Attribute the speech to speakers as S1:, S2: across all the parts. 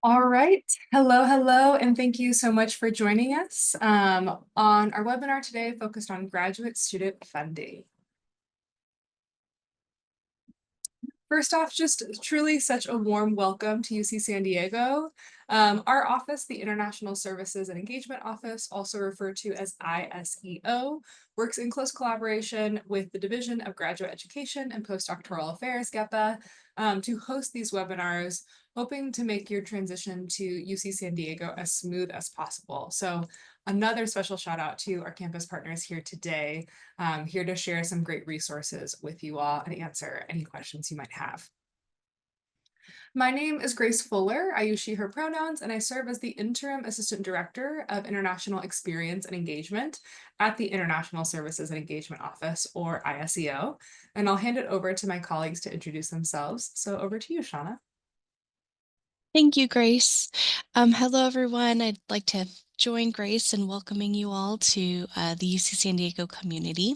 S1: All right. Hello, and thank you so much for joining us on our webinar today focused on graduate student funding. First off, just truly such a warm welcome to UC San Diego. Our office, the International Services and Engagement Office, also referred to as ISEO, works in close collaboration with the Division of Graduate Education and Postdoctoral Affairs, GEPA, to host these webinars, hoping to make your transition to UC San Diego as smooth as possible. So another special shout out to our campus partners here today, here to share some great resources with you all and answer any questions you might have. My name is Grace Fuller. I use she, her pronouns, and I serve as the Interim Assistant Director of International Experience and Engagement at the International Services and Engagement Office, or ISEO. And I'll hand it over to my colleagues to introduce themselves. So over to you, Shauna.
S2: Thank you, Grace. Hello, everyone. I'd like to join Grace in welcoming you all to the UC San Diego community.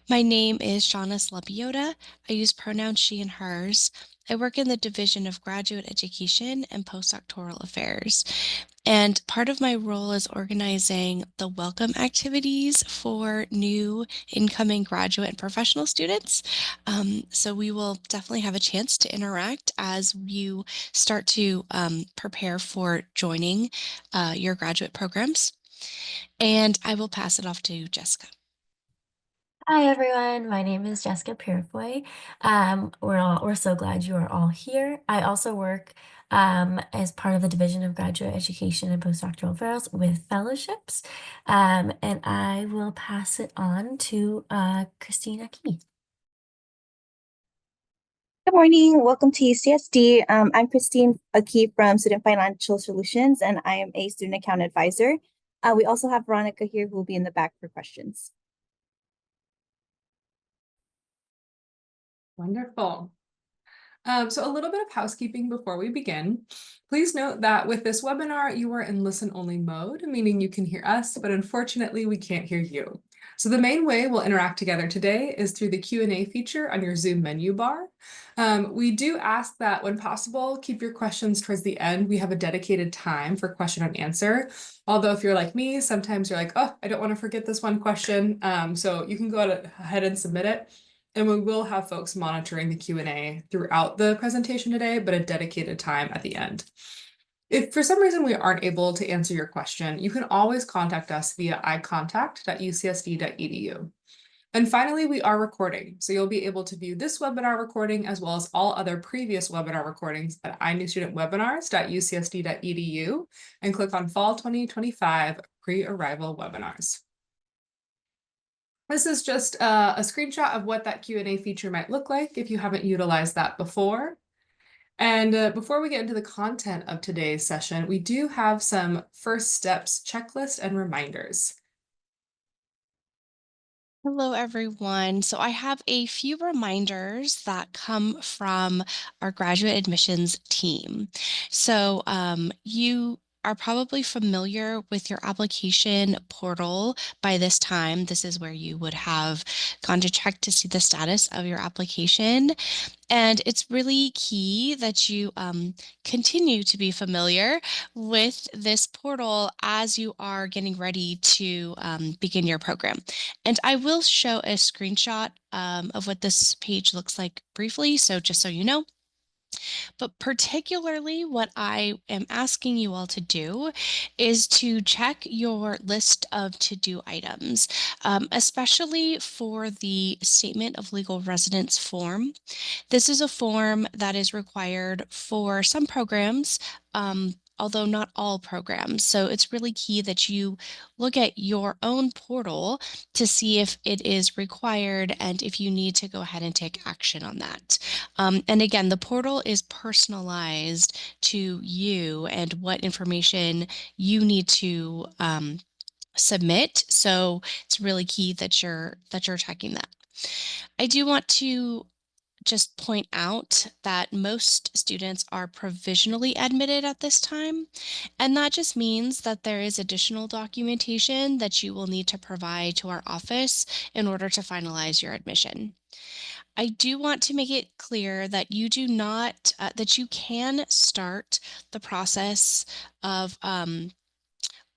S2: My name is Shauna Slabiota. I use pronouns she and hers. I work in the Division of Graduate Education and Postdoctoral Affairs. And part of my role is organizing the welcome activities for new incoming graduate and professional students. So we will definitely have a chance to interact as you start to prepare for joining your graduate programs. And I will pass it off to Jessica.
S3: Hi everyone, my name is Jessica Purifoy. We're so glad you are all here. I also work as part of the Division of Graduate Education and Postdoctoral Affairs with fellowships. And I will pass it on to Christina Key.
S4: Good morning. Welcome to UCSD. I'm Christine Aki from Student Financial Solutions, and I am a student account advisor. We also have Veronica here who will be in the back for questions.
S1: Wonderful. So a little bit of housekeeping before we begin. Please note that with this webinar, you are in listen-only mode, meaning you can hear us, but unfortunately, we can't hear you. So the main way we'll interact together today is through the Q&A feature on your Zoom menu bar. We do ask that when possible, keep your questions towards the end. We have a dedicated time for question and answer. Although if you're like me, sometimes you're like, oh, I don't want to forget this one question. So you can go ahead and submit it. And we will have folks monitoring the Q&A throughout the presentation today, but a dedicated time at the end. If for some reason we aren't able to answer your question, you can always contact us via icontact.ucsd.edu. And finally, we are recording, so you'll be able to view this webinar recording as well as all other previous webinar recordings at inewstudentwebinars.ucsd.edu and click on Fall 2025 Pre-Arrival Webinars. This is just a screenshot of what that Q&A feature might look like if you haven't utilized that before. And before we get into the content of today's session, we do have some first steps checklist and reminders.
S2: Hello, everyone. So I have a few reminders that come from our graduate admissions team. So you are probably familiar with your application portal by this time. This is where you would have gone to check to see the status of your application. And it's really key that you continue to be familiar with this portal as you are getting ready to begin your program. And I will show a screenshot of what this page looks like briefly, so just so you know. But particularly what I am asking you all to do is to check your list of to-do items, especially for the Statement of Legal Residence form. This is a form that is required for some programs, although not all programs. So it's really key that you look at your own portal to see if it is required and if you need to go ahead and take action on that. And again, the portal is personalized to you and what information you need to submit. So it's really key that you're checking that. I do want to just point out that most students are provisionally admitted at this time, and that just means that there is additional documentation that you will need to provide to our office in order to finalize your admission. I do want to make it clear that you do not, that you can start the process of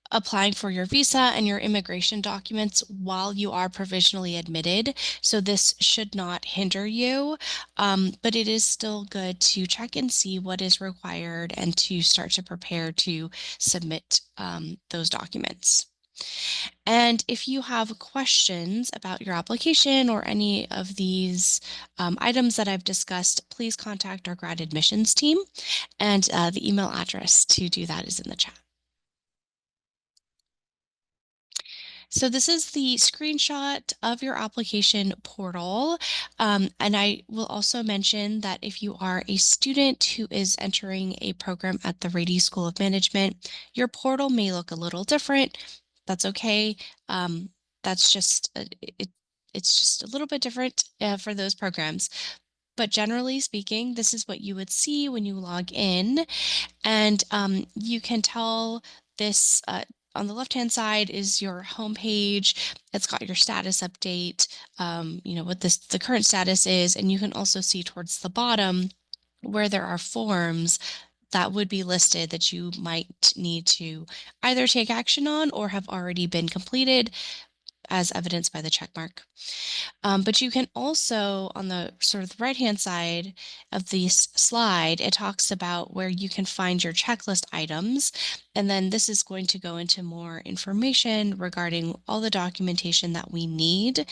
S2: applying for your visa and your immigration documents while you are provisionally admitted. So this should not hinder you, but it is still good to check and see what is required and to start to prepare to submit those documents. And if you have questions about your application or any of these items that I've discussed, please contact our grad admissions team, and the email address to do that is in the chat. So this is the screenshot of your application portal. And I will also mention that if you are a student who is entering a program at the Rady School of Management, your portal may look a little different. That's okay. That's just, it's just a little bit different for those programs. But generally speaking, this is what you would see when you log in. And you can tell this on the left-hand side is your home page. It's got your status update, what the current status is. And you can also see towards the bottom where there are forms that would be listed that you might need to either take action on or have already been completed, as evidenced by the check mark. But you can also, on the sort of the right-hand side of this slide, it talks about where you can find your checklist items. And then this is going to go into more information regarding all the documentation that we need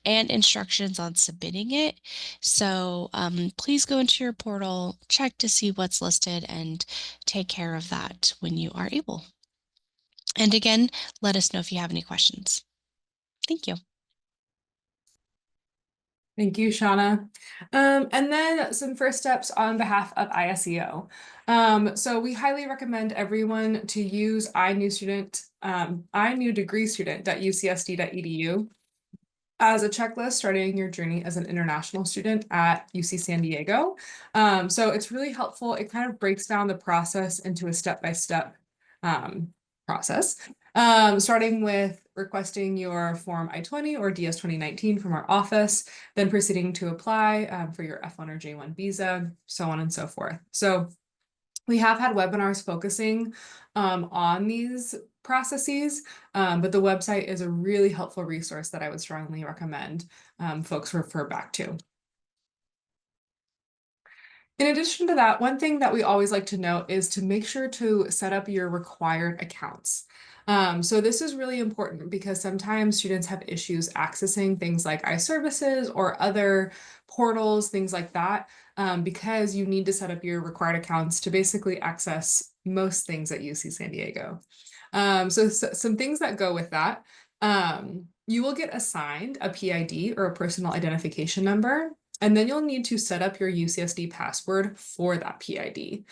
S2: and instructions on submitting it. So please go into your portal, check to see what's listed, and take care of that when you are able. And again, let us know if you have any questions. Thank you.
S1: Thank you, Shauna. And then some first steps on behalf of ISEO. So we highly recommend everyone to use inewdegreestudent.ucsd.edu as a checklist starting your journey as an international student at UC San Diego. So it's really helpful. It kind of breaks down the process into a step-by-step process. Starting with requesting your Form I-20 or DS 2019 from our office, then proceeding to apply for your F1 or J1 visa, so on and so forth. So we have had webinars focusing on these processes, but the website is a really helpful resource that I would strongly recommend folks refer back to. In addition to that, one thing that we always like to note is to make sure to set up your required accounts. So this is really important because sometimes students have issues accessing things like iServices or other portals, things like that, because you need to set up your required accounts to basically access most things at UC San Diego. So some things that go with that. You will get assigned a PID or a personal identification number, and then you'll need to set up your UCSD password for that PID.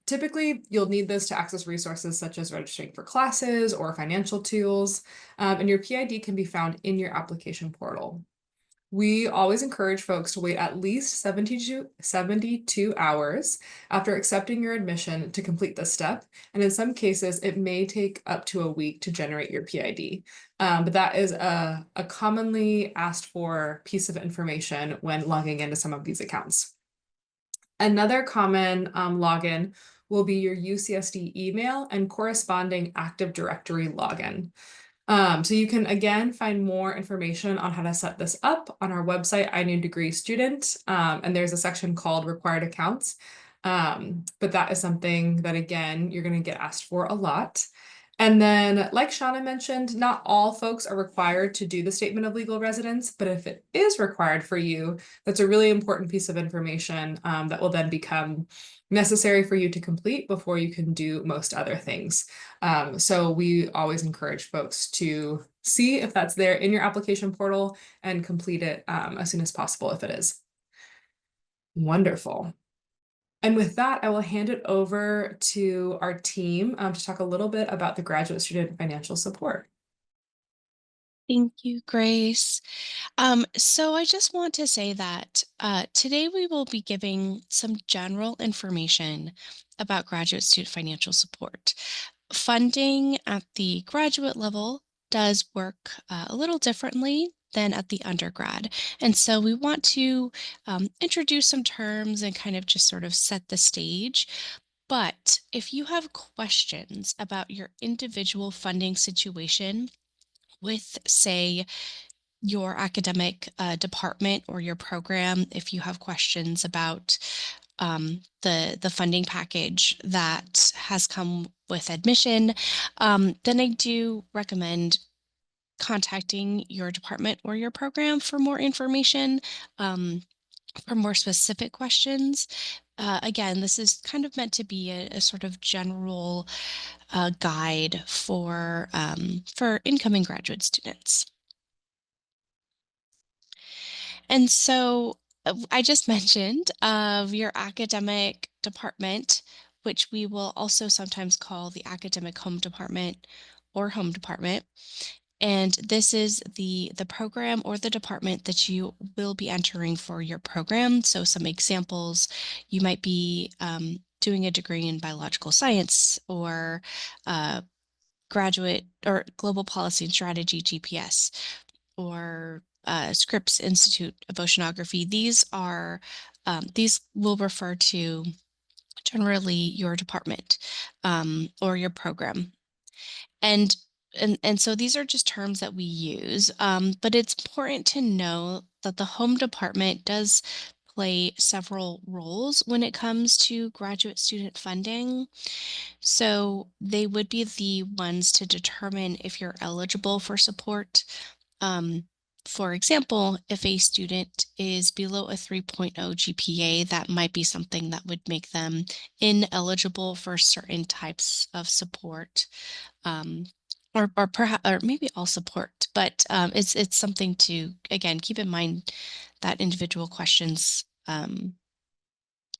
S1: Typically, you'll need this to access resources such as registering for classes or financial tools, and your PID can be found in your application portal. We always encourage folks to wait at least 72 hours after accepting your admission to complete this step. And in some cases, it may take up to a week to generate your PID. But that is a commonly asked for piece of information when logging into some of these accounts. Another common login will be your UCSD email and corresponding Active Directory login. So you can, again, find more information on how to set this up on our website, inewdegreestudent, and there's a section called Required Accounts. But that is something that, again, you're going to get asked for a lot. And then, like Shauna mentioned, not all folks are required to do the statement of legal residence, but if it is required for you, that's a really important piece of information that will then become necessary for you to complete before you can do most other things. So we always encourage folks to see if that's there in your application portal and complete it as soon as possible if it is. Wonderful. And with that, I will hand it over to our team to talk a little bit about the graduate student financial support.
S2: Thank you, Grace. So I just want to say that today we will be giving some general information about graduate student financial support. Funding at the graduate level does work a little differently than at the undergrad. And so we want to introduce some terms and kind of just sort of set the stage. But if you have questions about your individual funding situation with, say, your academic department or your program, if you have questions about the funding package that has come with admission, then I do recommend contacting your department or your program for more information, for more specific questions. Again, this is kind of meant to be a sort of general guide for incoming graduate students. And so I just mentioned of your academic department, which we will also sometimes call the academic home department or home department. And this is the program or the department that you will be entering for your program. So some examples, you might be doing a degree in biological science or graduate or global policy and strategy GPS or Scripps Institute of Oceanography. These will refer to generally your department or your program. And and so these are just terms that we use, but it's important to know that the home department does play several roles when it comes to graduate student funding. So they would be the ones to determine if you're eligible for support. um, for example, if a student is below a 3.0 GPA, that might be something that would make them ineligible for certain types of support, um, or perhaps, or maybe all support. But it's something to again keep in mind that individual questions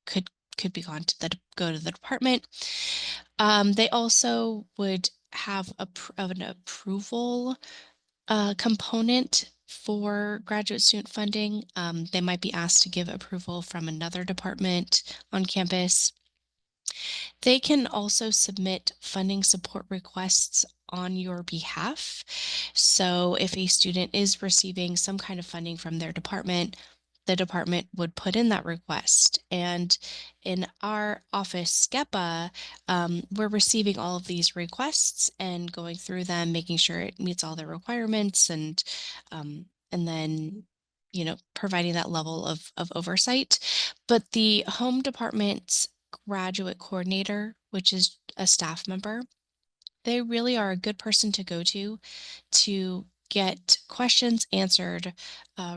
S2: could be gone to go to the department. They also would have an approval component for graduate student funding. They might be asked to give approval from another department on campus. They can also submit funding support requests on your behalf. So if a student is receiving some kind of funding from their department, the department would put in that request. And in our office, GEPA, we're receiving all of these requests and going through them, making sure it meets all the requirements, and then providing that level of oversight. But the home department's graduate coordinator, which is a staff member, they really are a good person to go to get questions answered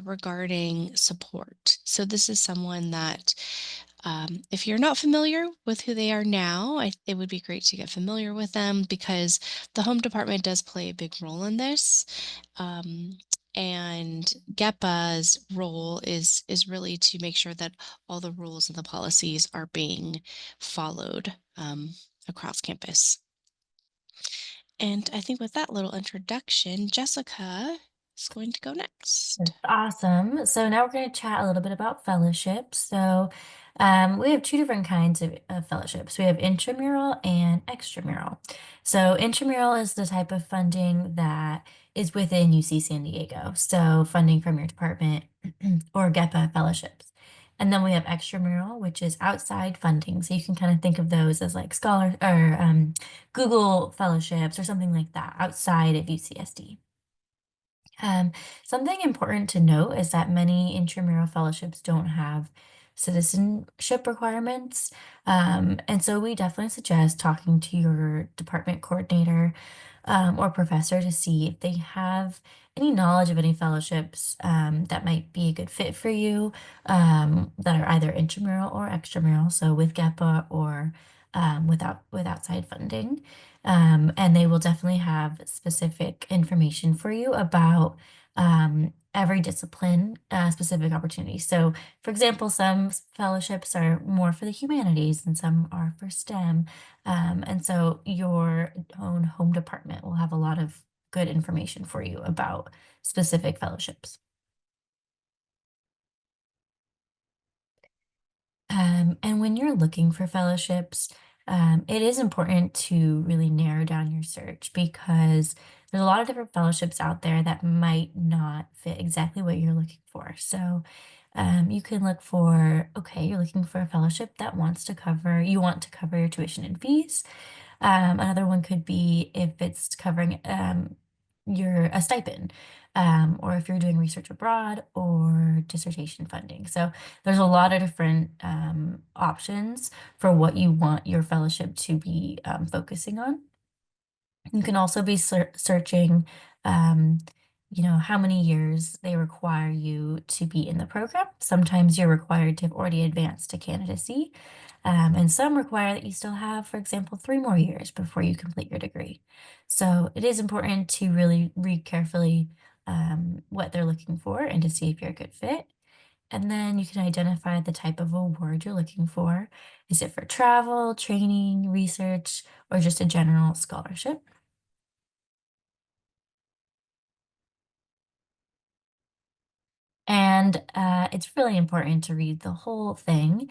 S2: regarding support. So this is someone that, if you're not familiar with who they are now, it would be great to get familiar with them because the home department does play a big role in this. And GEPA's role is really to make sure that all the rules and the policies are being followed across campus. And I think with that little introduction, Jessica is going to go next.
S3: That's awesome. So now we're going to chat a little bit about fellowships. So we have two different kinds of fellowships. We have intramural and extramural. So intramural is the type of funding that is within UC San Diego. So funding from your department or GEPA fellowships. And then we have extramural, which is outside funding. So you can kind of think of those as like scholar or Google fellowships or something like that outside of UCSD. Something important to note is that many intramural fellowships don't have citizenship requirements. And so we definitely suggest talking to your department coordinator or professor to see if they have any knowledge of any fellowships that might be a good fit for you that are either intramural or extramural, so with GEPA or with outside funding. And they will definitely have specific information for you about every discipline, specific opportunities. So, for example, some fellowships are more for the humanities and some are for STEM. And so your own home department will have a lot of good information for you about specific fellowships. And when you're looking for fellowships, it is important to really narrow down your search because there's a lot of different fellowships out there that might not fit exactly what you're looking for. So you can look for, okay, you're looking for a fellowship that you want to cover your tuition and fees. Another one could be if it's covering a stipend, or if you're doing research abroad or dissertation funding. So there's a lot of different options for what you want your fellowship to be focusing on. You can also be searching, um, how many years they require you to be in the program. Sometimes you're required to have already advanced to candidacy, and some require that you still have, for example, 3 more years before you complete your degree. So it is important to really read carefully what they're looking for and to see if you're a good fit. And then you can identify the type of award you're looking for. Is it for travel, training, research, or just a general scholarship? And it's really important to read the whole thing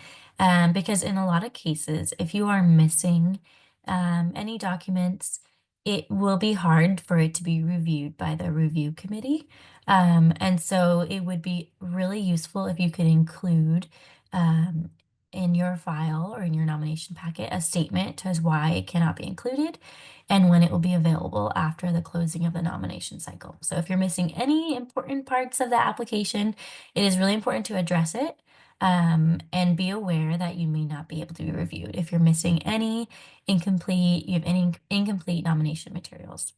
S3: because, in a lot of cases, if you are missing any documents, it will be hard for it to be reviewed by the review committee. And so it would be really useful if you could include um, in your file or in your nomination packet a statement as why it cannot be included and when it will be available after the closing of the nomination cycle. So if you're missing any important parts of the application, it is really important to address it and be aware that you may not be able to be reviewed if you're missing you have any incomplete nomination materials.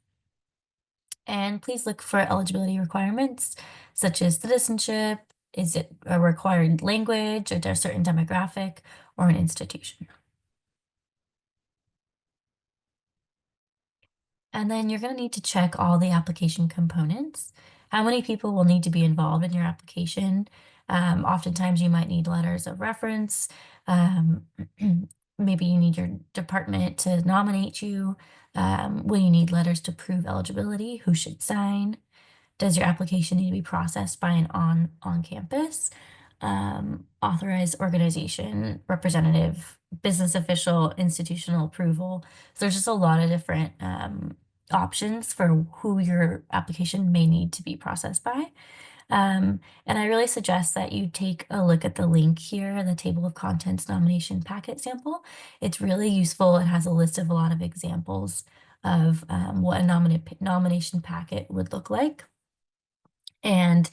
S3: And please look for eligibility requirements such as citizenship, is it a required language, or a certain demographic, or an institution. And then you're going to need to check all the application components. How many people will need to be involved in your application? Oftentimes you might need letters of reference. Um, maybe you need your department to nominate you. Will you need letters to prove eligibility? Who should sign? Does your application need to be processed by an on-campus authorized organization, representative, business official, institutional approval? So there's just a lot of different options for who your application may need to be processed by. And I really suggest that you take a look at the link here, the table of contents nomination packet sample. It's really useful. It has a list of a lot of examples of what a nomination packet would look like. And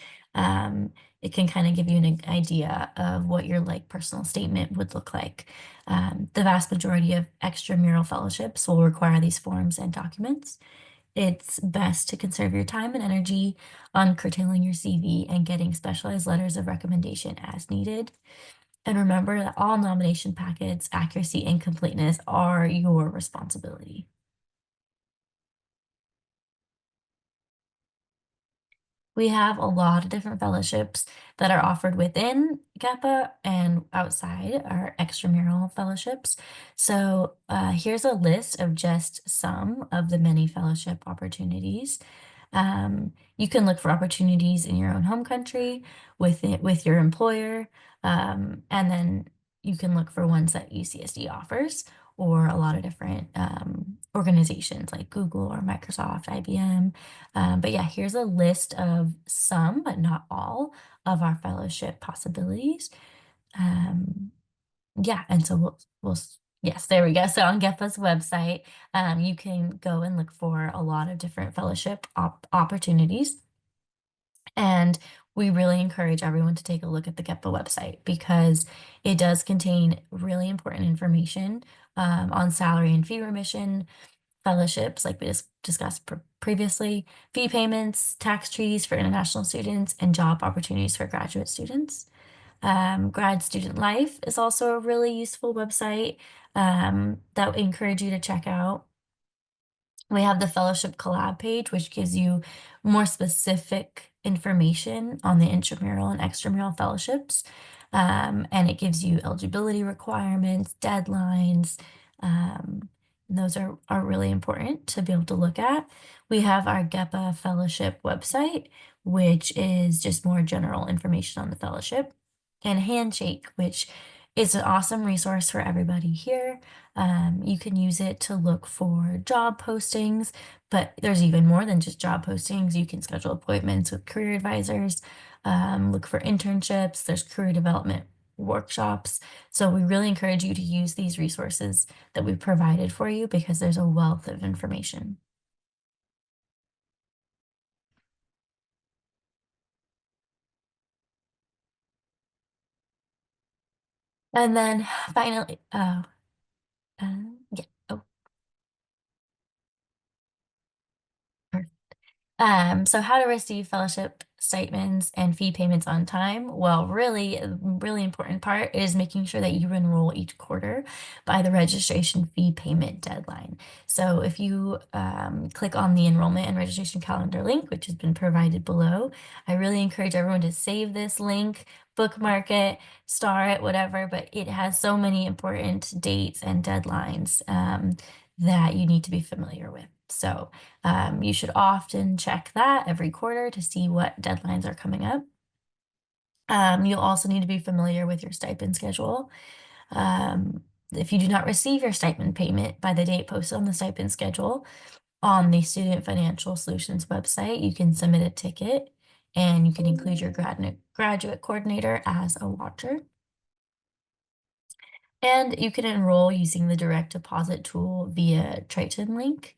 S3: it can kind of give you an idea of what your personal statement would look like. The vast majority of extramural fellowships will require these forms and documents. It's best to conserve your time and energy on curtailing your CV and getting specialized letters of recommendation as needed. And remember that all nomination packets, accuracy and completeness are your responsibility. We have a lot of different fellowships that are offered within GEPA and outside our extramural fellowships. So here's a list of just some of the many fellowship opportunities. You can look for opportunities in your own home country with your employer, and then you can look for ones that UCSD offers or a lot of different organizations like Google or Microsoft, IBM. But yeah, here's a list of some, but not all, of our fellowship possibilities. Yeah, and so yes, there we go. So on GEPA's website, you can go and look for a lot of different fellowship opportunities. And we really encourage everyone to take a look at the GEPA website because it does contain really important information on salary and fee remission, fellowships, like we just discussed previously, fee payments, tax treaties for international students, and job opportunities for graduate students. Grad Student Life is also a really useful website that we encourage you to check out. We have the Fellowship Collab page, which gives you more specific information on the intramural and extramural fellowships. And it gives you eligibility requirements, deadlines, And those are really important to be able to look at. We have our GEPA fellowship website, which is just more general information on the fellowship, and Handshake, which is an awesome resource for everybody here. You can use it to look for job postings, but there's even more than just job postings. You can schedule appointments with career advisors, look for internships, there's career development workshops. So we really encourage you to use these resources that we've provided for you because there's a wealth of information. And then finally, yeah. Oh, perfect. So how to receive fellowship stipends and fee payments on time? Well, really, really important part is making sure that you enroll each quarter by the registration fee payment deadline. So if you click on the enrollment and registration calendar link, which has been provided below, I really encourage everyone to save this link, bookmark it, star it, whatever, but it has so many important dates and deadlines that you need to be familiar with. So you should often check that every quarter to see what deadlines are coming up. You'll also need to be familiar with your stipend schedule. If you do not receive your stipend payment by the date posted on the stipend schedule on the Student Financial Solutions website, you can submit a ticket and you can include your graduate coordinator as a watcher. And you can enroll using the direct deposit tool via Triton link.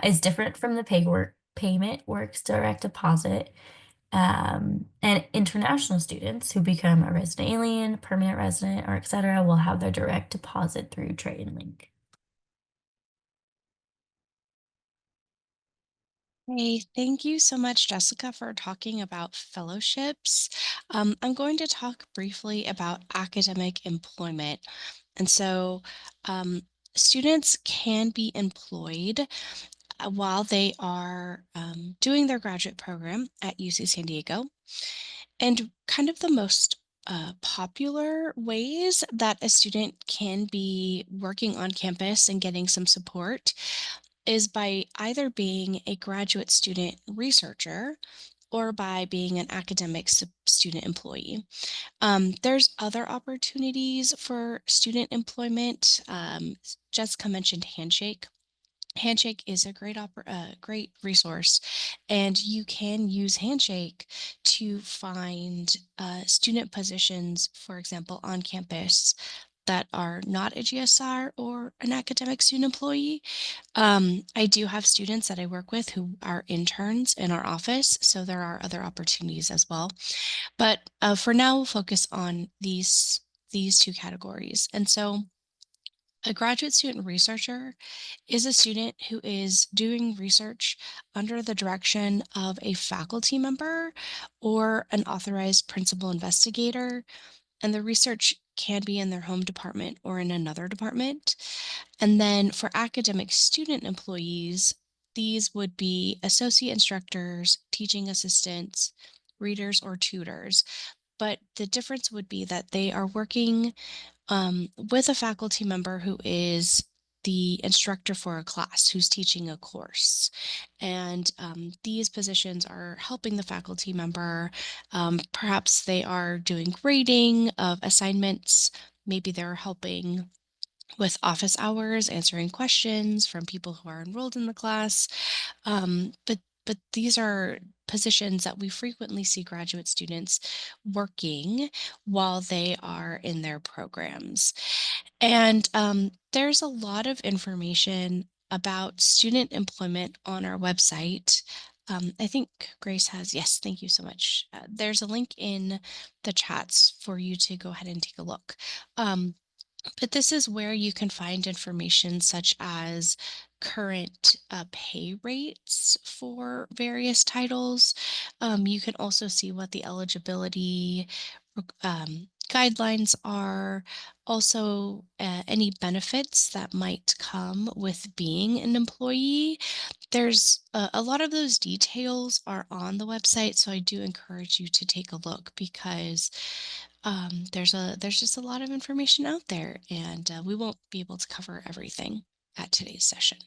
S3: Is different from the payment works direct deposit. And international students who become a resident alien, permanent resident, or etc. will have their direct deposit through Triton link.
S2: Hey, thank you so much, Jessica, for talking about fellowships. I'm going to talk briefly about academic employment. And so, students can be employed while they are doing their graduate program at UC San Diego. And kind of the most popular ways that a student can be working on campus and getting some support is by either being a graduate student researcher or by being an academic student employee. There's other opportunities for student employment. Jessica mentioned Handshake. Handshake is a great resource, and you can use Handshake to find student positions, for example, on campus that are not a GSR or an academic student employee. I do have students that I work with who are interns in our office, so there are other opportunities as well. But for now, we'll focus on these two categories. And so, a graduate student researcher is a student who is doing research under the direction of a faculty member or an authorized principal investigator, and the research can be in their home department or in another department. And then for academic student employees, these would be associate instructors, teaching assistants, readers, or tutors. But the difference would be that they are working with a faculty member who is the instructor for a class who's teaching a course. And these positions are helping the faculty member. Perhaps they are doing grading of assignments. Maybe they're helping with office hours, answering questions from people who are enrolled in the class. But these are positions that we frequently see graduate students working while they are in their programs. And there's a lot of information about student employment on our website. I think Grace has, yes, thank you so much. There's a link in the chats for you to go ahead and take a look. But this is where you can find information such as current pay rates for various titles. You can also see what the eligibility guidelines are, also any benefits that might come with being an employee. There's a lot of those details are on the website, so I do encourage you to take a look because there's just a lot of information out there, and we won't be able to cover everything at today's session.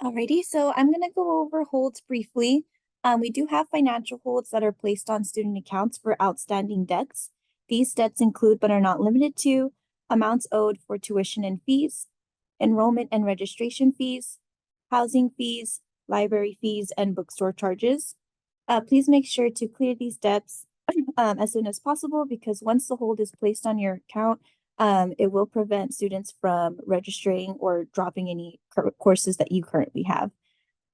S4: Alrighty, so I'm going to go over holds briefly. We do have financial holds that are placed on student accounts for outstanding debts. These debts include, but are not limited to, amounts owed for tuition and fees, enrollment and registration fees, housing fees, library fees, and bookstore charges. Please make sure to clear these debts as soon as possible, because once the hold is placed on your account, it will prevent students from registering or dropping any courses that you currently have.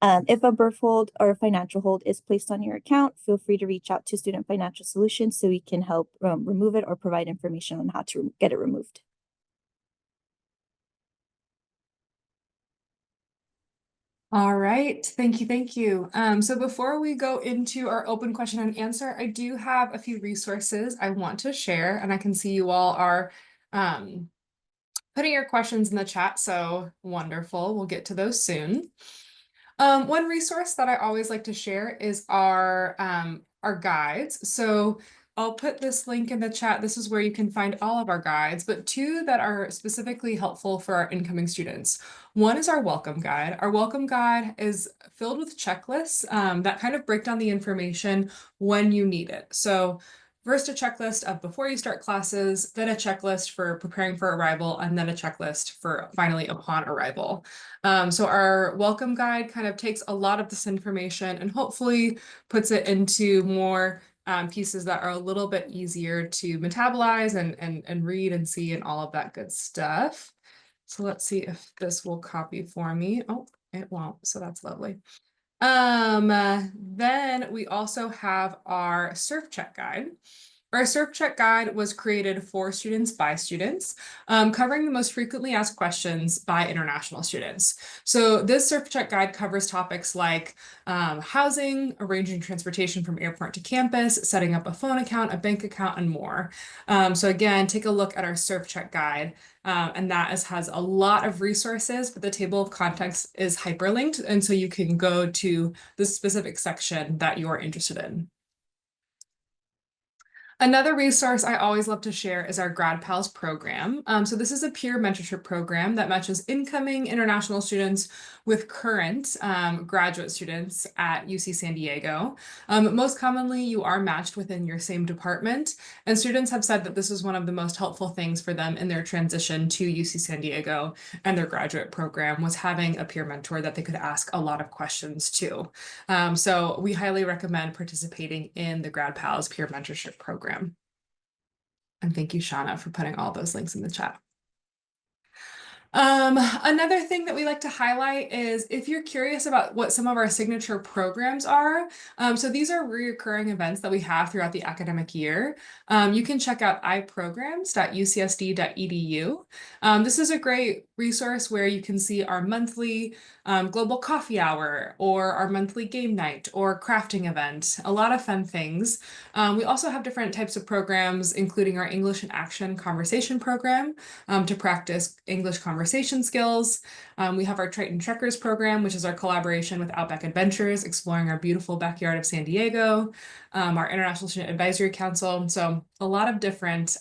S4: If a birth hold or a financial hold is placed on your account, feel free to reach out to Student Financial Solutions so we can help remove it or provide information on how to get it removed.
S1: All right, thank you, thank you. So before we go into our open question and answer, I do have a few resources I want to share, and I can see you all are putting your questions in the chat, so wonderful. We'll get to those soon. One resource that I always like to share is our guides. So I'll put this link in the chat. This is where you can find all of our guides, but two that are specifically helpful for our incoming students. One is our welcome guide. Our welcome guide is filled with checklists that kind of break down the information when you need it. So first, a checklist of before you start classes, then a checklist for preparing for arrival, and then a checklist for finally upon arrival. So our welcome guide kind of takes a lot of this information and hopefully puts it into more pieces that are a little bit easier to metabolize and read and see and all of that good stuff. So let's see if this will copy for me. Oh, it won't. So that's lovely. Then we also have our surf check guide. Our surf check guide was created for students by students, covering the most frequently asked questions by international students. So this surf check guide covers topics like housing, arranging transportation from airport to campus, setting up a phone account, a bank account, and more. So again, take a look at our surf check guide. And that has a lot of resources, but the table of contents is hyperlinked. And so you can go to the specific section that you're interested in. Another resource I always love to share is our Grad Pals program. So this is a peer mentorship program that matches incoming international students with current graduate students at UC San Diego. Most commonly, you are matched within your same department, and students have said that this is one of the most helpful things for them in their transition to UC San Diego and their graduate program was having a peer mentor that they could ask a lot of questions to. So we highly recommend participating in the Grad Pals peer mentorship program. And thank you, Shauna, for putting all those links in the chat. Another thing that we like to highlight is if you're curious about what some of our signature programs are, so these are recurring events that we have throughout the academic year. You can check out iprograms.ucsd.edu. This is a great resource where you can see our monthly global coffee hour or our monthly game night or crafting event, a lot of fun things. We also have different types of programs, including our English in Action conversation program to practice English conversation skills. We have our Triton Trekkers program, which is our collaboration with Outback Adventures, exploring our beautiful backyard of San Diego, our International Student Advisory Council. So a lot of different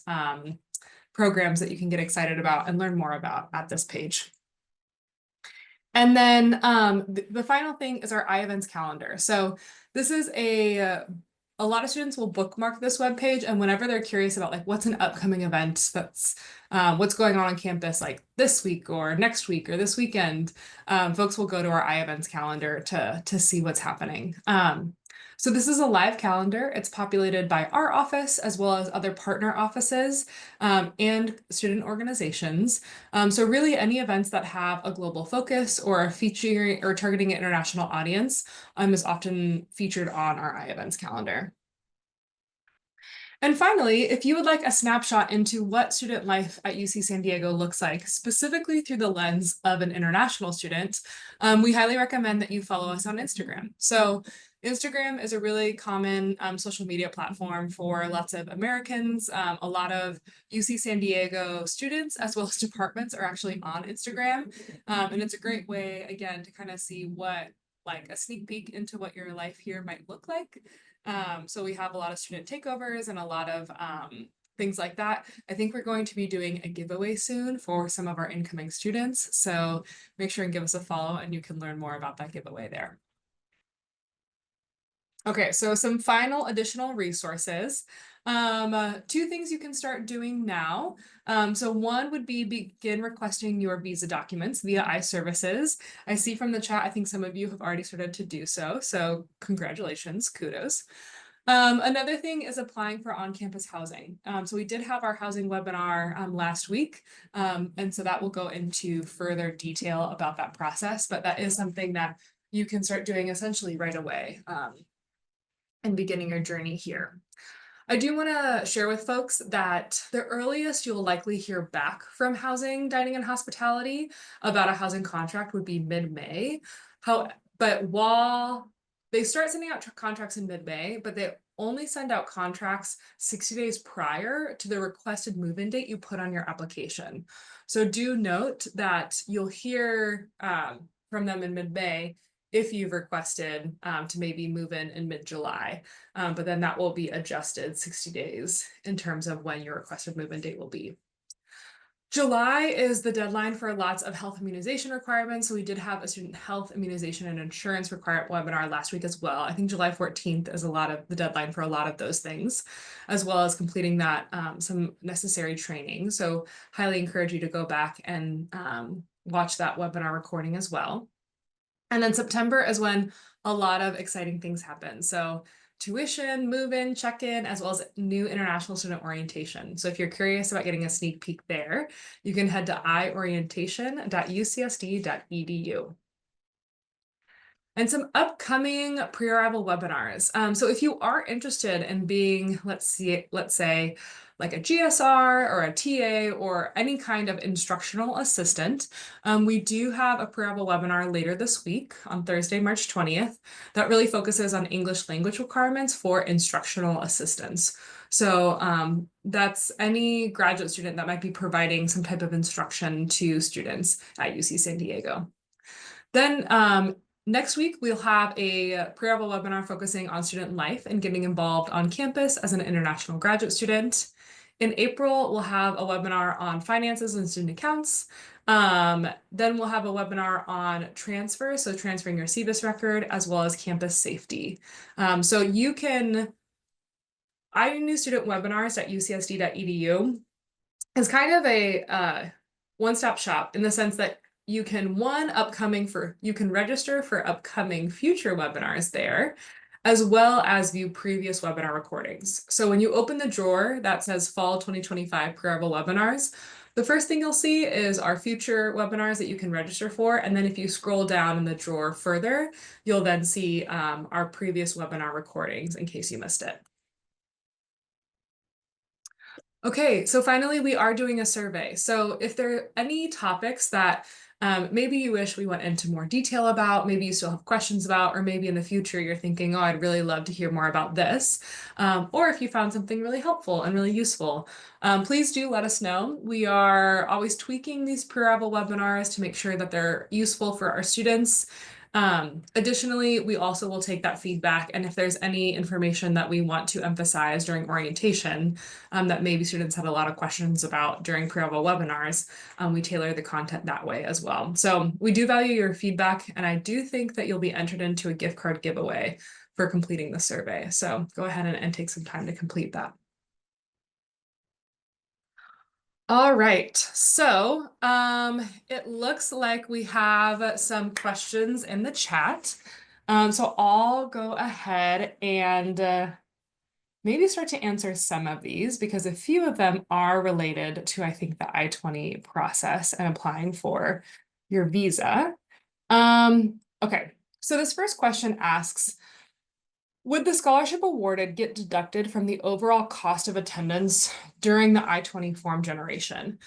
S1: programs that you can get excited about and learn more about at this page. And then the final thing is our iEvents calendar. So this is a lot of students will bookmark this webpage, and whenever they're curious about like what's an upcoming event that's what's going on campus like this week or next week or this weekend, folks will go to our iEvents calendar to see what's happening. So this is a live calendar. It's populated by our office as well as other partner offices and student organizations. So really any events that have a global focus or a featuring or targeting an international audience is often featured on our iEvents calendar. And finally, if you would like a snapshot into what student life at UC San Diego looks like, specifically through the lens of an international student, we highly recommend that you follow us on Instagram. So Instagram is a really common social media platform for lots of Americans. A lot of UC San Diego students as well as departments are actually on Instagram. And it's a great way, again, to kind of see what like a sneak peek into what your life here might look like. So we have a lot of student takeovers and a lot of things like that. I think we're going to be doing a giveaway soon for some of our incoming students. So make sure and give us a follow and you can learn more about that giveaway there. Okay, so some final additional resources. Two things you can start doing now. So one would be begin requesting your visa documents via iServices. I see from the chat, I think some of you have already started to do so. So congratulations, kudos. Another thing is applying for on-campus housing. So we did have our housing webinar last week, and so that will go into further detail about that process, but that is something that you can start doing essentially right away and beginning your journey here. I do want to share with folks that the earliest you'll likely hear back from housing, dining, and hospitality about a housing contract would be mid-May. But while they start sending out contracts in mid-May, but they only send out contracts 60 days prior to the requested move-in date you put on your application. So do note that you'll hear from them in mid-May if you've requested to maybe move in mid-July, but then that will be adjusted 60 days in terms of when your requested move-in date will be. July is the deadline for lots of health immunization requirements. So we did have a student health immunization and insurance requirement webinar last week as well. I think July 14th is a lot of the deadline for a lot of those things, as well as completing that some necessary training. So highly encourage you to go back and watch that webinar recording as well. And then September is when a lot of exciting things happen. So tuition, move-in, check-in, as well as new international student orientation. So if you're curious about getting a sneak peek there, you can head to iorientation.ucsd.edu. And some upcoming pre-arrival webinars. So if you are interested in being, let's say, like a GSR or a TA or any kind of instructional assistant, we do have a pre-arrival webinar later this week on Thursday, March 20th, that really focuses on English language requirements for instructional assistants. So that's any graduate student that might be providing some type of instruction to students at UC San Diego. Then next week, we'll have a pre-arrival webinar focusing on student life and getting involved on campus as an international graduate student. In April, we'll have a webinar on finances and student accounts. Then we'll have a webinar on transfer, so transferring your CBIS record, as well as campus safety. So you can, new student webinars at ucsd.edu is kind of a one-stop shop in the sense that you can you can register for upcoming future webinars there, as well as view previous webinar recordings. So when you open the drawer that says Fall 2025 pre-arrival webinars, the first thing you'll see is our future webinars that you can register for. And then if you scroll down in the drawer further, you'll then see our previous webinar recordings in case you missed it. Okay, so finally, we are doing a survey. So if there are any topics that maybe you wish we went into more detail about, maybe you still have questions about, or maybe in the future you're thinking, oh, I'd really love to hear more about this. Or if you found something really helpful and really useful, please do let us know. We are always tweaking these pre-arrival webinars to make sure that they're useful for our students. Additionally, we also will take that feedback, and if there's any information that we want to emphasize during orientation that maybe students had a lot of questions about during pre-arrival webinars, we tailor the content that way as well. So we do value your feedback, and I do think that you'll be entered into a gift card giveaway for completing the survey. So go ahead and take some time to complete that. All right, so it looks like we have some questions in the chat. So I'll go ahead and maybe start to answer some of these because a few of them are related to, I think, the I-20 process and applying for your visa. Okay, so this first question asks, would the scholarship awarded get deducted from the overall cost of attendance during the I-20 form generation?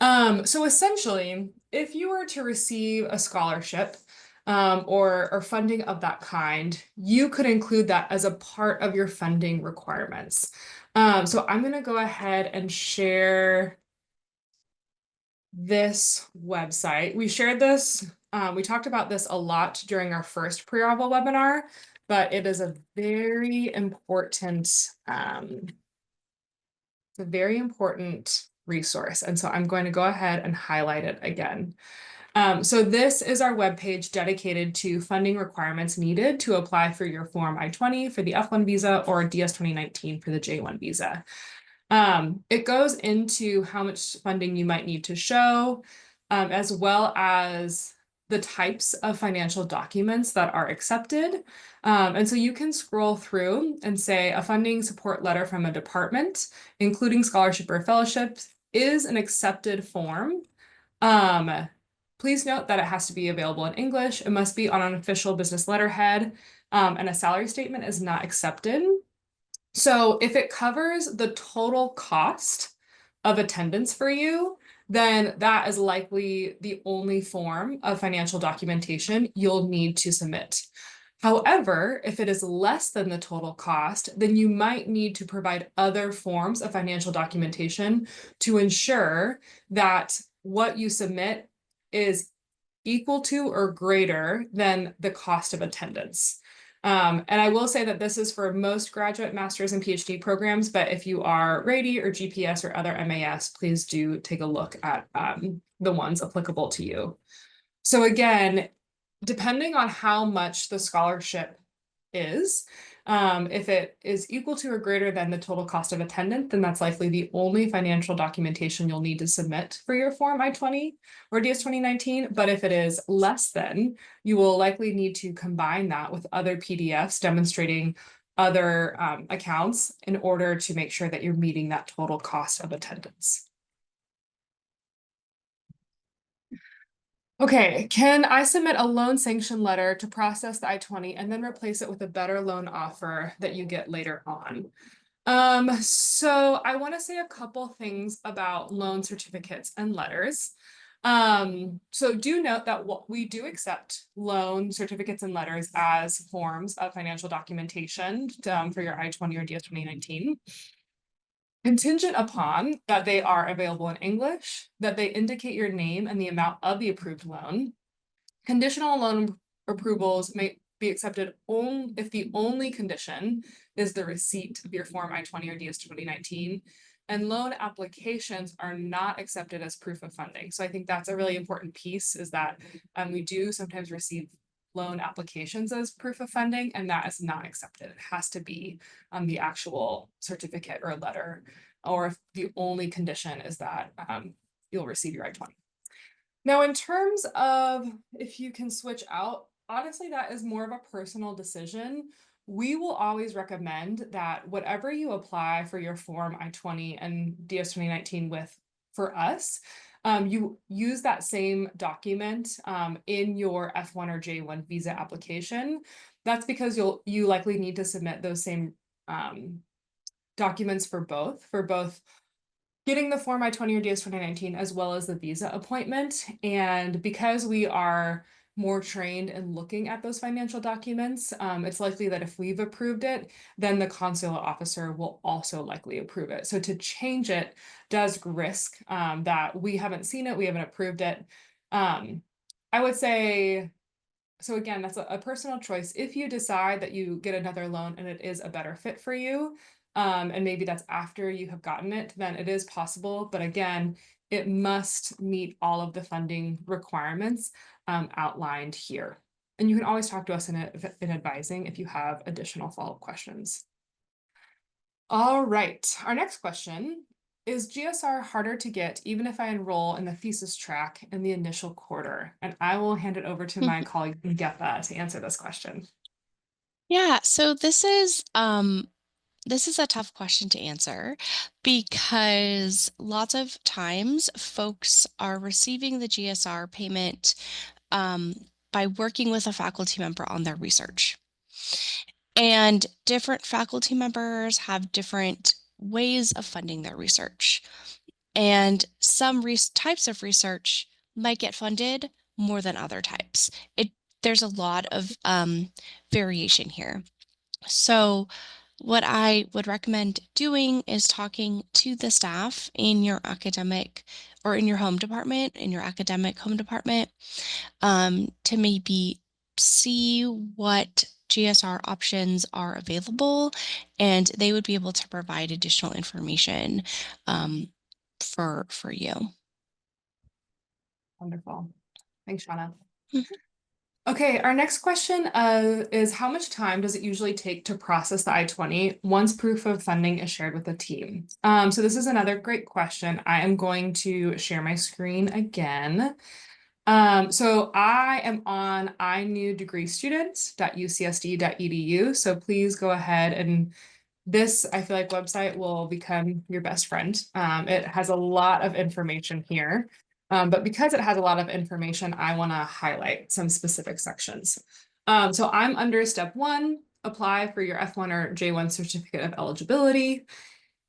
S1: So essentially, if you were to receive a scholarship or funding of that kind, you could include that as a part of your funding requirements. So I'm going to go ahead and share this website. We shared this we talked about this a lot during our first pre-arval webinar, but it is a very important, resource. And so I'm going to go ahead and highlight it again. So this is our webpage dedicated to funding requirements needed to apply for your Form I-20 for the F1 visa or DS 2019 for the J1 visa. It goes into how much funding you might need to show, as well as the types of financial documents that are accepted. And so you can scroll through and say a funding support letter from a department, including scholarship or fellowship, is an accepted form. Please note that it has to be available in English. It must be on an official business letterhead, and a salary statement is not accepted. So if it covers the total cost of attendance for you, then that is likely the only form of financial documentation you'll need to submit. However, if it is less than the total cost, then you might need to provide other forms of financial documentation to ensure that what you submit is equal to or greater than the cost of attendance. And I will say that this is for most graduate, master's, and PhD programs, but if you are Rady or GPS or other MAS, please do take a look at the ones applicable to you. So again, depending on how much the scholarship is, if it is equal to or greater than the total cost of attendance, then that's likely the only financial documentation you'll need to submit for your Form I-20 or DS 2019. But if it is less than, you will likely need to combine that with other PDFs demonstrating other accounts in order to make sure that you're meeting that total cost of attendance. Okay, can I submit a loan sanction letter to process the I-20 and then replace it with a better loan offer that you get later on? So I want to say a couple things about loan certificates and letters. So do note that we do accept loan certificates and letters as forms of financial documentation for your I-20 or DS 2019. Contingent upon that they are available in English, that they indicate your name and the amount of the approved loan. Conditional loan approvals may be accepted only if the only condition is the receipt of your Form I-20 or DS 2019. And loan applications are not accepted as proof of funding. So I think that's a really important piece, is that we do sometimes receive loan applications as proof of funding, and that is not accepted. It has to be the actual certificate or letter, or if the only condition is that you'll receive your I-20. Now, in terms of if you can switch out, honestly, that is more of a personal decision. We will always recommend that whatever you apply for your Form I-20 and DS 2019 with, for us, you use that same document in your F1 or J1 visa application. That's because you likely need to submit those same documents for both getting the Form I-20 or DS 2019 as well as the visa appointment. And because we are more trained in looking at those financial documents, it's likely that if we've approved it, then the consular officer will also likely approve it. So to change it does risk that we haven't seen it, we haven't approved it. I would say, so again, that's a personal choice. If you decide that you get another loan and it is a better fit for you, and maybe that's after you have gotten it, then it is possible. But again, it must meet all of the funding requirements outlined here. And you can always talk to us in advising if you have additional follow-up questions. All right, our next question. Is GSR harder to get even if I enroll in the thesis track in the initial quarter? And I will hand it over to my colleague in GEPA to answer this question.
S2: Yeah, so this is a tough question to answer because lots of times folks are receiving the GSR payment by working with a faculty member on their research. And different faculty members have different ways of funding their research. And some types of research might get funded more than other types. There's a lot of variation here. So what I would recommend doing is talking to the staff in your academic or in your home department, in your academic home department, to maybe see what GSR options are available, and they would be able to provide additional information for you.
S1: Wonderful. Thanks, Shauna.
S2: Mhm.
S1: Okay, our next question is how much time does it usually take to process the I-20 once proof of funding is shared with the team? So this is another great question. I am going to share my screen again. So I am on inewdegreestudents.ucsd.edu. So please go ahead and this, I feel like, website will become your best friend. It has a lot of information here. But because it has a lot of information, I want to highlight some specific sections. So I'm under step 1, apply for your F1 or J1 certificate of eligibility.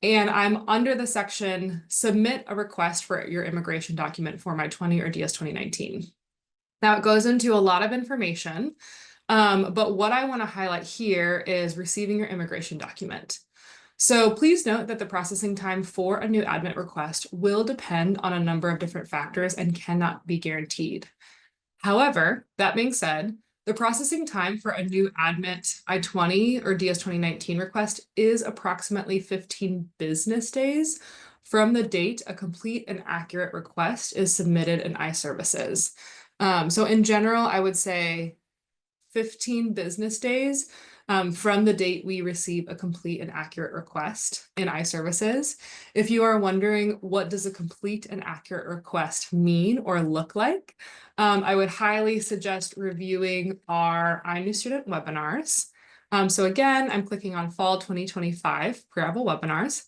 S1: And I'm under the section, submit a request for your immigration document Form I-20 or DS 2019. Now it goes into a lot of information, but what I want to highlight here is receiving your immigration document. So please note that the processing time for a new admit request will depend on a number of different factors and cannot be guaranteed. However, that being said, the processing time for a new admit I-20 or DS 2019 request is approximately 15 business days from the date a complete and accurate request is submitted in iServices. So in general, I would say 15 business days from the date we receive a complete and accurate request in iServices. If you are wondering what does a complete and accurate request mean or look like, I would highly suggest reviewing our iNew Student webinars. So again, I'm clicking on Fall 2025 pre-arrival webinars.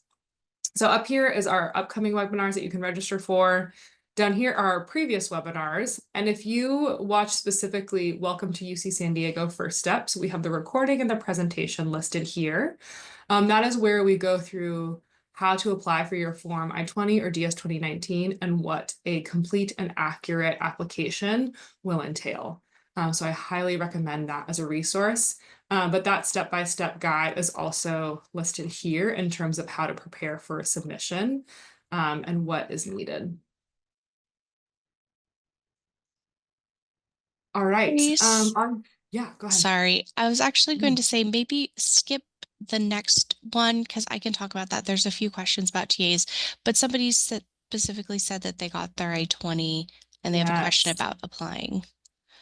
S1: So up here is our upcoming webinars that you can register for. Down here are our previous webinars. And if you watch specifically Welcome to UC San Diego First Steps, we have the recording and the presentation listed here. That is where we go through how to apply for your Form I-20 or DS 2019 and what a complete and accurate application will entail. So I highly recommend that as a resource. But that step-by-step guide is also listed here in terms of how to prepare for a submission and what is needed. All right.
S2: Grace,
S1: Yeah, go ahead.
S2: sorry, I was actually going to say maybe skip the next one because I can talk about that. There's a few questions about TAs, but somebody specifically said that they got their I-20 and they have a question
S1: Yes.
S2: about applying.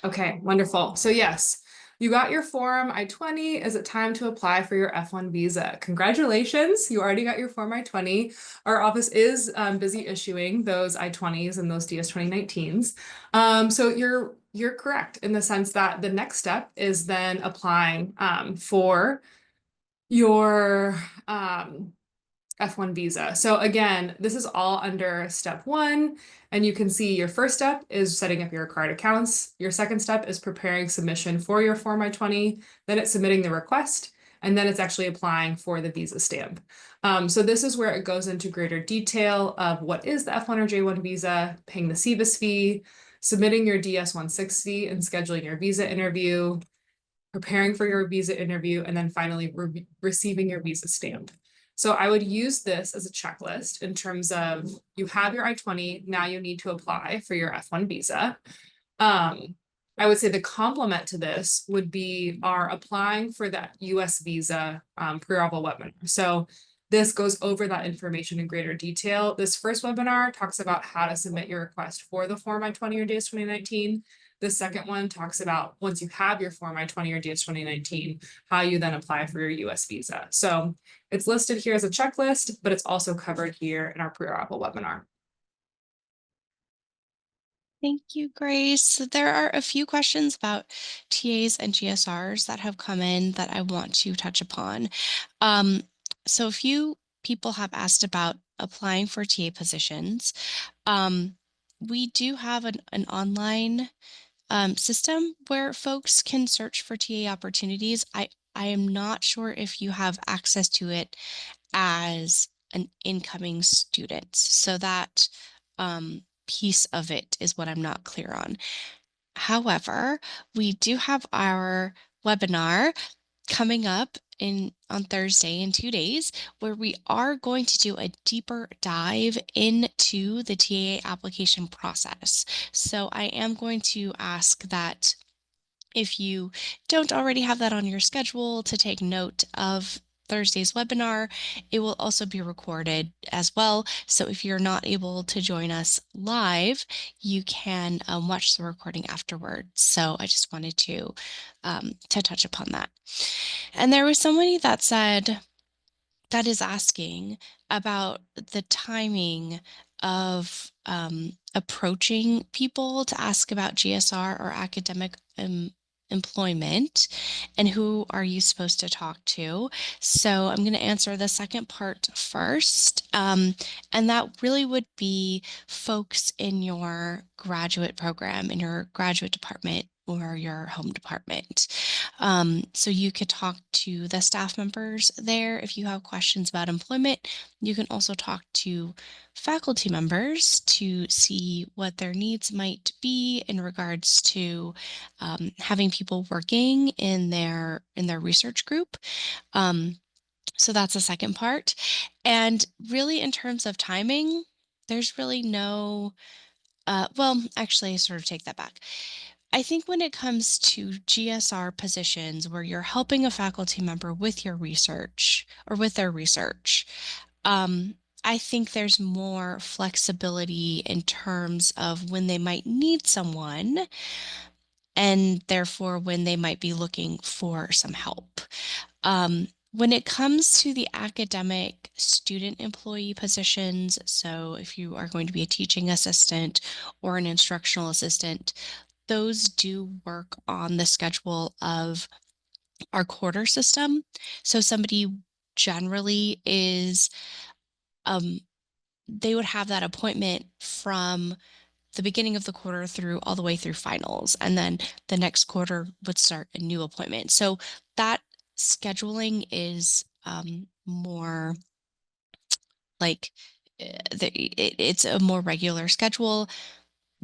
S1: Okay, wonderful. So yes, you got your Form I-20. Is it time to apply for your F1 visa? Congratulations, you already got your Form I-20. Our office is busy issuing those I-20s and those DS 2019s. So you're correct in the sense that the next step is then applying for your F1 visa. So again, this is all under step 1, and you can see your first step is setting up your card accounts. Your second step is preparing submission for your Form I-20, then it's submitting the request, and then it's actually applying for the visa stamp. So this is where it goes into greater detail of what is the F1 or J1 visa, paying the CVIS fee, submitting your DS 160 and scheduling your visa interview, preparing for your visa interview, and then finally receiving your visa stamp. So I would use this as a checklist in terms of you have your I-20, now you need to apply for your F1 visa. I would say the complement to this would be our applying for that US visa pre-arrival webinar. So this goes over that information in greater detail. This first webinar talks about how to submit your request for the Form I-20 or DS 2019. The second one talks about once you have your Form I-20 or DS 2019, how you then apply for your US visa. So it's listed here as a checklist, but it's also covered here in our pre-arrival webinar.
S2: Thank you, Grace. So there are a few questions about TAs and GSRs that have come in that I want to touch upon. So a few people have asked about applying for TA positions. We do have an online system where folks can search for TA opportunities. I am not sure if you have access to it as an incoming student. So that piece of it is what I'm not clear on. However, we do have our webinar coming up on Thursday in 2 days, where we are going to do a deeper dive into the TAA application process. So I am going to ask that if you don't already have that on your schedule, to take note of Thursday's webinar. It will also be recorded as well. So if you're not able to join us live, you can watch the recording afterwards. So I just wanted to touch upon that. And there was somebody that said, that is asking about the timing of approaching people to ask about GSR or academic employment, and who are you supposed to talk to. So I'm going to answer the second part first, and that really would be folks in your graduate program, in your graduate department or your home department. So you could talk to the staff members there if you have questions about employment. You can also talk to faculty members to see what their needs might be in regards to having people working in their research group. So that's the second part. And really, in terms of timing, there's really no, well, actually, I sort of take that back. I think when it comes to GSR positions where you're helping a faculty member with your research or with their research, I think there's more flexibility in terms of when they might need someone, and therefore when they might be looking for some help. When it comes to the academic student employee positions, so if you are going to be a teaching assistant or an instructional assistant, those do work on the schedule of our quarter system. So somebody generally is, they would have that appointment from the beginning of the quarter through all the way through finals. And then the next quarter would start a new appointment. So that scheduling is more like it's a more regular schedule.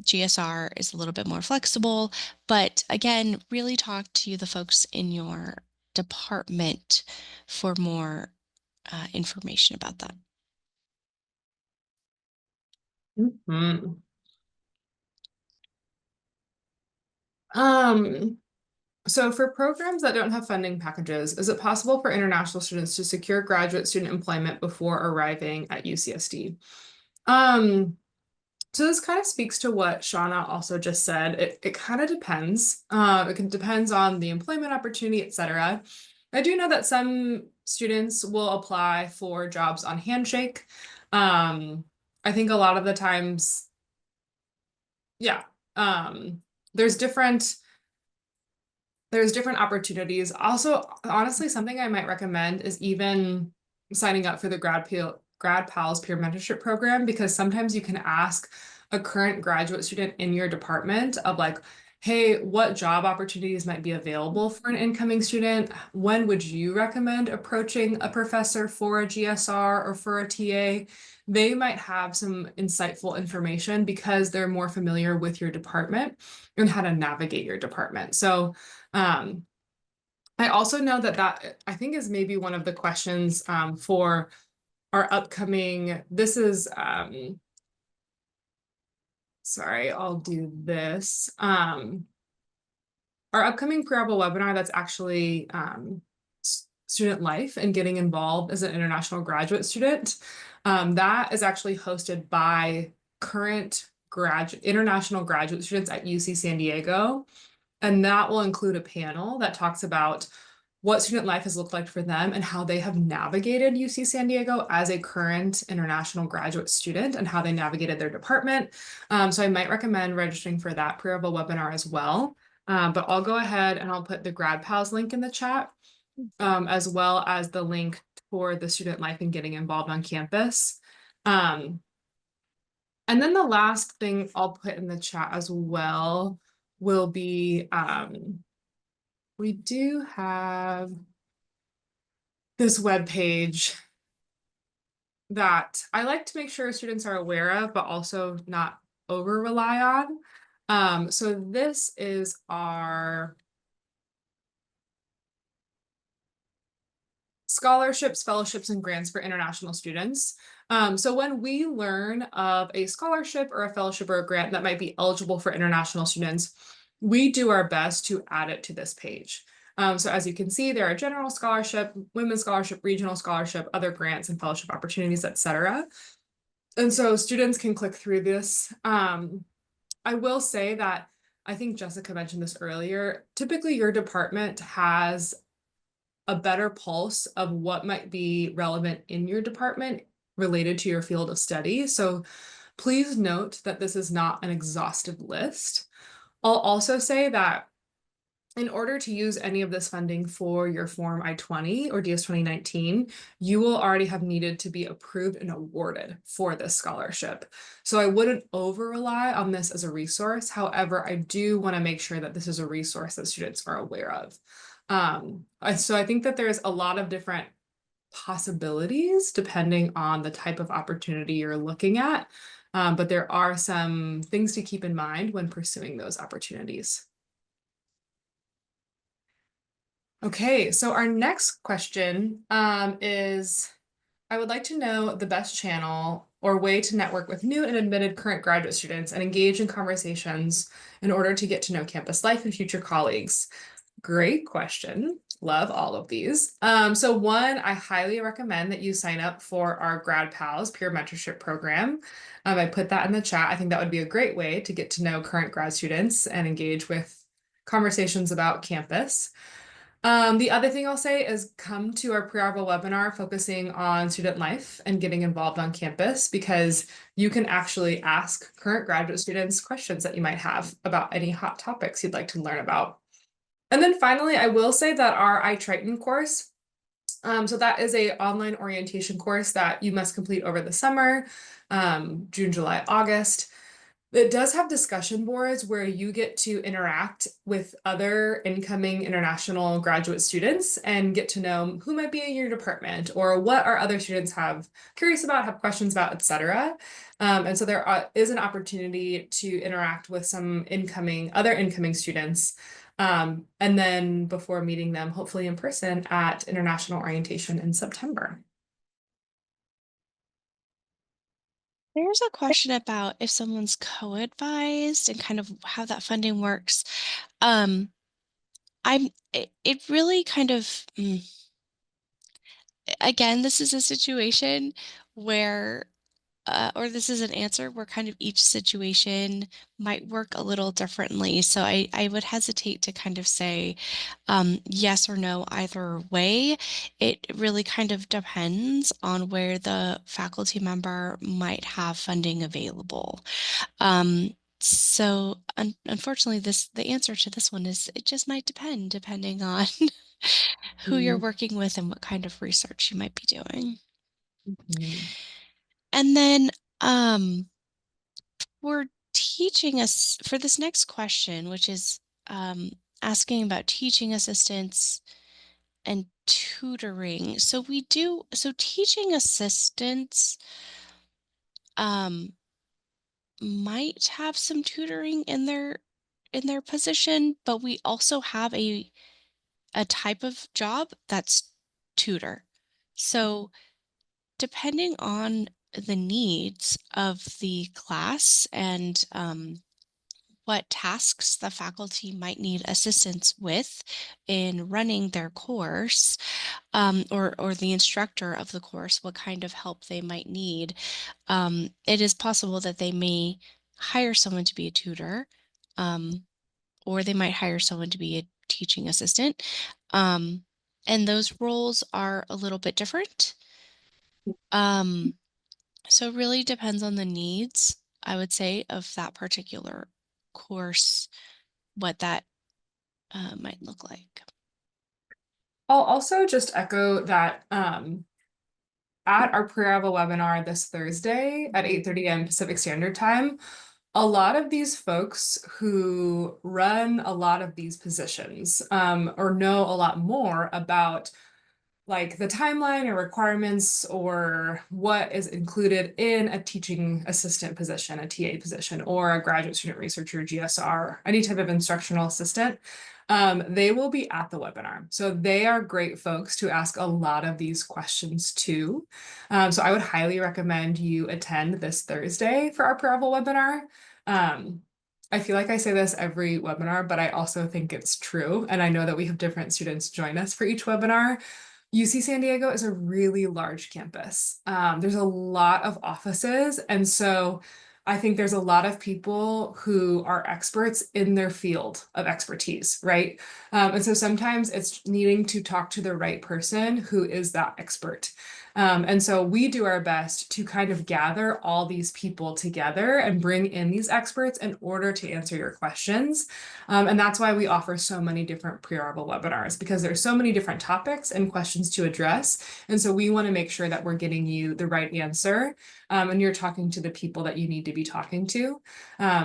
S2: GSR is a little bit more flexible, but again, really talk to the folks in your department for more information about that.
S1: Mhm. So for programs that don't have funding packages, is it possible for international students to secure graduate student employment before arriving at UCSD? So this kind of speaks to what Shauna also just said. It kind of depends. Depends on the employment opportunity, etc. I do know that some students will apply for jobs on Handshake. I think a lot of the times, yeah, there's different opportunities. Also, honestly, something I might recommend is even signing up for the Grad Pals peer mentorship program, because sometimes you can ask a current graduate student in your department of like, hey, what job opportunities might be available for an incoming student? When would you recommend approaching a professor for a GSR or for a TA? They might have some insightful information because they're more familiar with your department and how to navigate your department. So I also know that I think is maybe one of the questions for our upcoming, this is, sorry, I'll do this. Our upcoming Parable webinar that's actually student life and getting involved as an international graduate student. That is actually hosted by current international graduate students at UC San Diego. And that will include a panel that talks about what student life has looked like for them and how they have navigated UC San Diego as a current international graduate student and how they navigated their department. So I might recommend registering for that Parable webinar as well. But I'll go ahead and I'll put the Grad Pals link in the chat, as well as the link for the student life and getting involved on campus. And then the last thing I'll put in the chat as well will be, we do have this web page that I like to make sure students are aware of, but also not over rely on. So this is our scholarships, fellowships, and grants for international students. So when we learn of a scholarship or a fellowship or a grant that might be eligible for international students, we do our best to add it to this page. So as you can see, there are general scholarship, women's scholarship, regional scholarship, other grants and fellowship opportunities, etc. And so students can click through this. I will say that I think Jessica mentioned this earlier. Typically, your department has a better pulse of what might be relevant in your department related to your field of study. So please note that this is not an exhaustive list. I'll also say that in order to use any of this funding for your Form I-20 or DS 2019, you will already have needed to be approved and awarded for this scholarship. So I wouldn't over rely on this as a resource. However, I do want to make sure that this is a resource that students are aware of. So I think that there's a lot of different possibilities depending on the type of opportunity you're looking at. But there are some things to keep in mind when pursuing those opportunities. Okay, so our next question is, I would like to know the best channel or way to network with new and admitted current graduate students and engage in conversations in order to get to know campus life and future colleagues. Great question. Love all of these. So one, I highly recommend that you sign up for our Grad Pals peer mentorship program. I put that in the chat. I think that would be a great way to get to know current grad students and engage with conversations about campus. The other thing I'll say is come to our pre-arrival webinar focusing on student life and getting involved on campus, because you can actually ask current graduate students questions that you might have about any hot topics you'd like to learn about. And then finally, I will say that our iTriton course, so that is a online orientation course that you must complete over the summer, June, July, August. It does have discussion boards where you get to interact with other incoming international graduate students and get to know who might be in your department or what our other students have curious about, have questions about, etc. And so there is an opportunity to interact with some other incoming students. And then before meeting them, hopefully in person at International Orientation in September.
S2: There's a question about if someone's co-advised and kind of how that funding works. It really kind of, again, this is a situation where, or this is an answer where kind of each situation might work a little differently. So I would hesitate to kind of say yes or no either way. It really kind of depends on where the faculty member might have funding available. So unfortunately, the answer to this one is it just might depend depending on who you're working with and what kind of research you might be doing. And then we're teaching us for this next question, which is asking about teaching assistants and tutoring. So teaching assistants might have some tutoring in their position, but we also have a type of job that's tutor. So depending on the needs of the class and what tasks the faculty might need assistance with in running their course, or the instructor of the course, what kind of help they might need, it is possible that they may hire someone to be a tutor, or they might hire someone to be a teaching assistant. And those roles are a little bit different. So it really depends on the needs, I would say, of that particular course, what that might look like.
S1: I'll also just echo that at our pre-arrival webinar this Thursday at 8:30 a.m. Pacific Standard Time, a lot of these folks who run a lot of these positions or know a lot more about like the timeline or requirements or what is included in a teaching assistant position, a TA position, or a graduate student researcher, GSR, any type of instructional assistant. they will be at the webinar. So they are great folks to ask a lot of these questions to. So I would highly recommend you attend this Thursday for our Pre-Arrival webinar. I feel like I say this every webinar, but I also think it's true. And I know that we have different students join us for each webinar. UC San Diego is a really large campus. There's a lot of offices. And so I think there's a lot of people who are experts in their field of expertise, right? And so sometimes it's needing to talk to the right person who is that expert. And so we do our best to kind of gather all these people together and bring in these experts in order to answer your questions. And that's why we offer so many different pre-arrival webinars, because there's so many different topics and questions to address. And so we want to make sure that we're getting you the right answer, and you're talking to the people that you need to be talking to.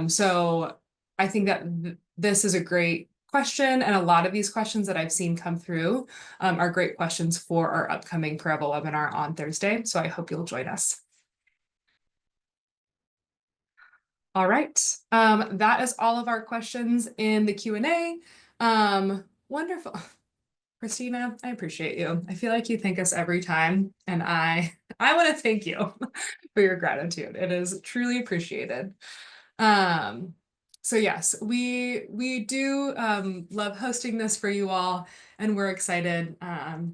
S1: So I think that this is a great question, and a lot of these questions that I've seen come through are great questions for our upcoming Pre-Arrival webinar on Thursday. So I hope you'll join us. All right, that is all of our questions in the Q&A. Wonderful. Christina, I appreciate you. I feel like you thank us every time, and I want to thank you for your gratitude. It is truly appreciated. So yes, we do love hosting this for you all, and we're excited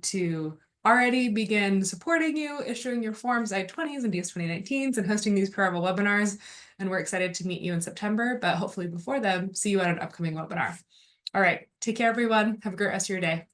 S1: to already begin supporting you, issuing your forms I-20s and DS 2019s, and hosting these Pre-Arrival webinars. And we're excited to meet you in September, but hopefully before then, see you at an upcoming webinar. All right, take care, everyone. Have a great rest of your day.